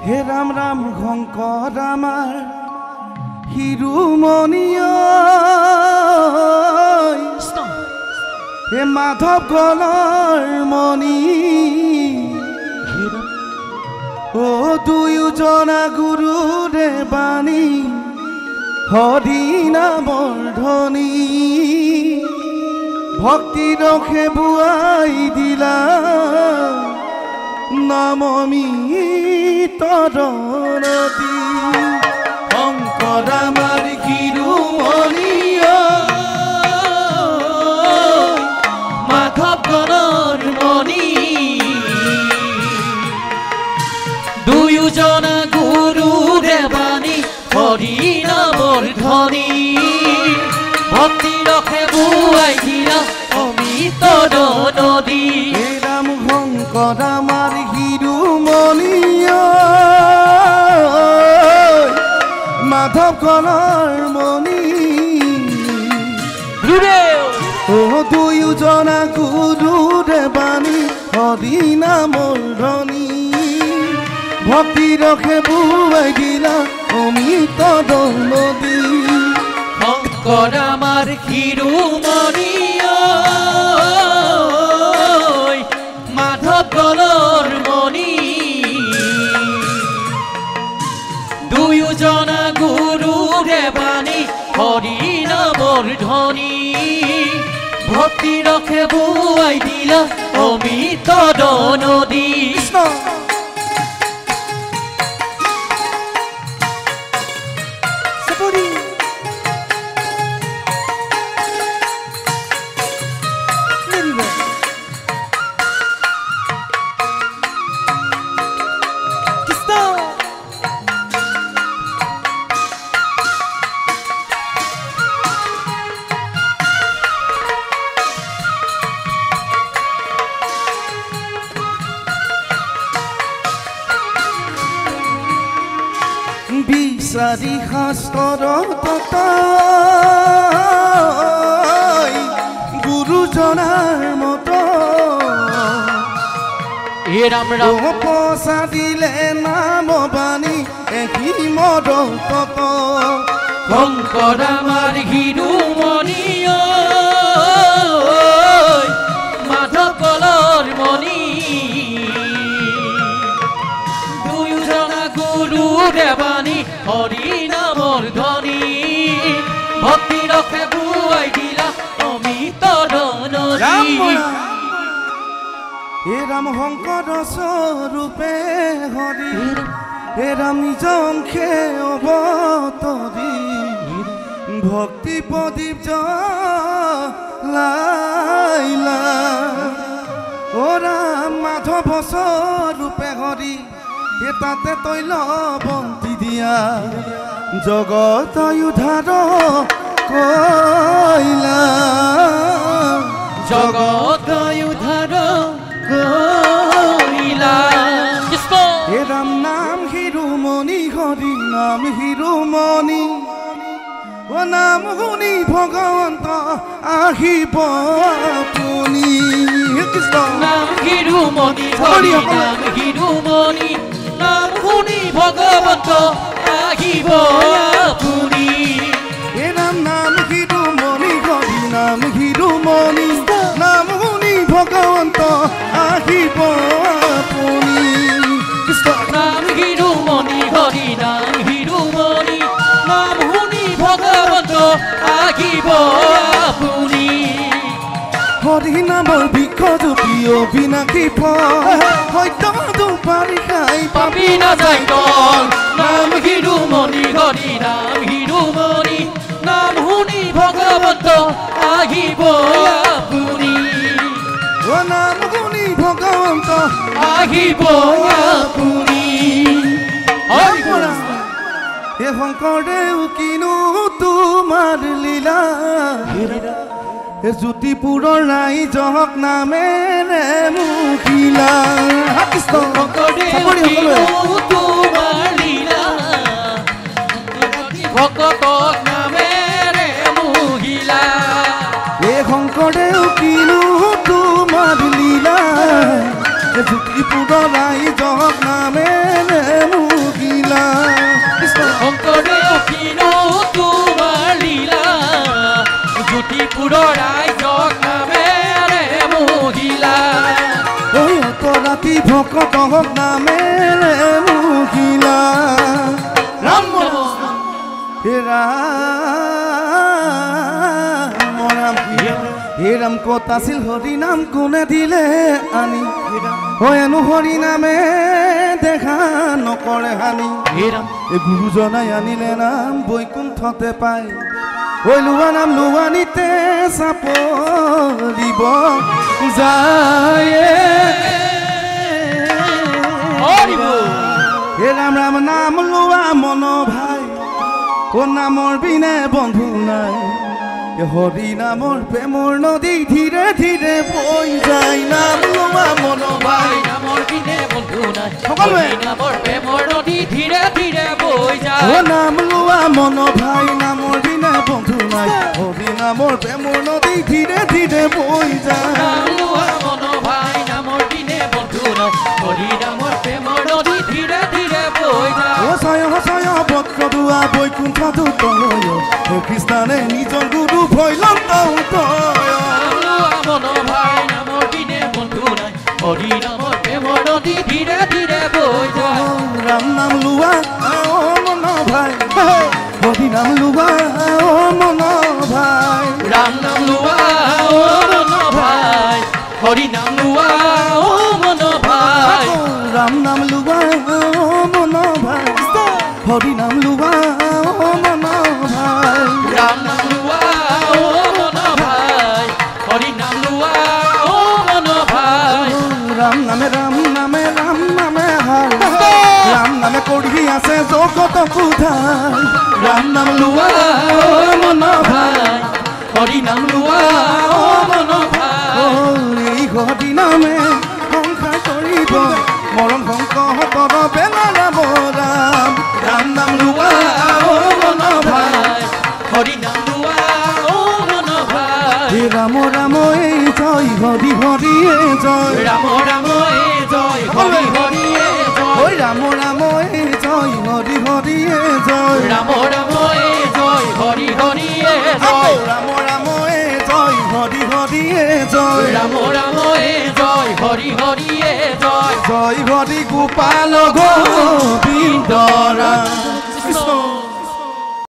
হে ৰাম ৰাম শংকৰ আমাৰ শিৰোমণিয় হে মাধৱ গলৰ মণি ও দুয়োজনা গুৰুৰে বাণী হৰি নামৰ ধ্বনি ভক্তি ৰখে বুৱাই দিলা নামমি তৰণতি শংকৰ আমাৰ শিৰোমণিয় মাধৱ গণৰ মণি দুয়োজনা গুৰুৰে বাণী হৰি নামৰ ধ্বনি ভক্তি ৰখে বুৱাই দিলা অমিত নদী হে ৰাম শংকৰ আমাৰ শিৰোমণিয় মাধৱ গণৰ মণি ও দুয়োজনা গুৰুৰে বাণী হৰি নামৰ ধ্বনি ভক্তি ৰখে বুৱাই দিলা অমিত নদী শংকৰ আমাৰ শিৰোমণিয় মাধৱ গণৰ মণি দুয়োজনা গুৰুৰে বাণী হৰি নামৰ ধ্বনি ভক্তি ৰখে বুৱাই দিলা অমিত নদী বিচাৰি শাস্ত্ৰৰ ততা গুৰুজনাৰ মত ৰাম ৰাম পচা দিলে নাম বাণী এহিমদ তত শংকৰ আমাৰ শিৰোমণিয় মাধৱ গণৰ মণি দুয়োজনা গুৰুৰে বাণী হৰি নামৰ ধ্বনি ভক্তি ৰখে বুৱাই দিলা অমিত নদী হে ৰাম শংকৰ স্বৰূপে হৰি হে ৰাম নিজ অংশে অৱতৰি ভক্তি প্ৰদীপ জ্বলাইলা ও ৰাম মাধৱ স্বৰূপে হৰি হে তাতে তৈল বন্তি দিয়া জগত উদ্ধাৰ কইলা জগত উদ্ধাৰ কইলা হে ৰাম নাম শিৰোমণি হৰি নাম শিৰোমণি ও নাম শুনি ভগৱন্ত আহিব আপুনি নাম শিৰোমণি হৰি নাম শিৰোমণি নাম শুনি ভগৱন্ত আহিব আপুনি হে ৰাম নাম শিৰোমণি হৰি নাম শিৰোমণি নাম শুনি ভগৱন্ত আহিব আপুনি নাম শিৰোমণি হৰি নাম শিৰোমণি নাম শুনি ভগৱন্ত আহিব আপুনি হৰি নামৰ বিশ্বজোতি অবিনাশী ফল সত্য দুপাৰি খাই পাপি নাযায় তল নাম শিৰোমণি হৰি নাম শিৰোমণি নাম শুনি ভগৱন্ত আহিব আপুনি ও নাম শুনি ভগৱন্ত আহিব আপুনি হে শংকৰদেৱ কিনো তোমাৰ লীলা হে জ্যোতিপুৰৰ ৰাইজক নামেৰে মুখিলা তোমাৰ লীলা ভকতক নামেৰে মুহিলা হে শংকৰদেৱ কিনো তোমাৰ লীলা জ্যোতিপুৰৰ ৰাইজক নামেৰে ভকত নামেৰে মুহিলা ৰাম হে ৰাম হে ৰাম ক'ত আছিল হৰি নাম কোনে দিলে আনি হয়নো হৰি নামে দেখা নকৰে হানি এই গুৰুজনাই আনিলে নাম বৈকুণ্ঠতে পায় ঐ লোৱা নাম লোৱানিতে চাপৰিব যায় হে ৰাম ৰাম নাম লোৱা মন ভাই ও নামৰ বিনে বন্ধু নাই হৰি নামৰ প্ৰেমৰ নদী ধীৰে ধীৰে বৈ যায় নাম লোৱা মন ভাই নামৰ বিনে বন্ধু নাই সকলোৱে নামৰ প্ৰেমৰ নদী ধীৰে ধীৰে বৈ যায় ও নাম লোৱা মন ভাই নামৰ বিনে বন্ধু নাই হৰি নামৰ প্ৰেমৰ নদী ধীৰে ধীৰে বৈ যায় নাম লোৱা মন ভাই নামৰ বিনে বন্ধু নাই হৰি নামৰ প্ৰেমৰ নদী ধীৰে ধীৰে বৈ যায় ও ছয় বক্ৰদুৱা বৈকুণ্ঠটো তয় হে কৃষ্ণানে নিজৰ গুৰু ভৈলন্ত উতয় নাম লোৱা মন ভাই নামৰ বিনে বন্ধু নাই হৰি নামৰ প্ৰেমৰ নদী ধীৰে ধীৰে বৈ যায় ৰাম নাম লোৱা ও মন ভাই হৰি নাম লোৱা ও মন ভাই ৰাম নাম লোৱা ও মন ভাই হৰি নাম লোৱা ও মন ভাই ৰাম নাম লোৱা ও মন ভাই হৰি নাম লোৱা ও মন ভাই ৰাম নাম লোৱা ও মন ভাই হৰি নাম লোৱা ও মন ভাই ৰাম নামে হাই ৰাম নামে কৰি আছে জগত কোধাই ৰাম নাম লোৱা ও মন ভাই হৰি নাম লোৱা ও মন ভাই এই হৰি নামে সংসাৰ কৰিব মৰম শংকৰ বেলা ৰাম ৰাম ৰাম নাম লোৱা ও মন ভাই হৰি নাম লোৱা ও মন ভাই হে ৰাম ৰাম এই জয় হৰি হৰিয়ে জয় ৰাম ৰাম এ জয় হৰি হৰি এ জয় ঐ ৰাম ৰাম এই জয় হৰি হৰিয়ে জয় ৰাম ৰাম এ জয় হৰি হৰি এ জয় ৰাম ৰাম এই জয় হৰি হৰিয়ে জয় ৰাম ৰাম এ জয় হৰি হৰি এ জয় জয় হৰি গোপাল গোবিন্দ ৰাম কৃষ্ণ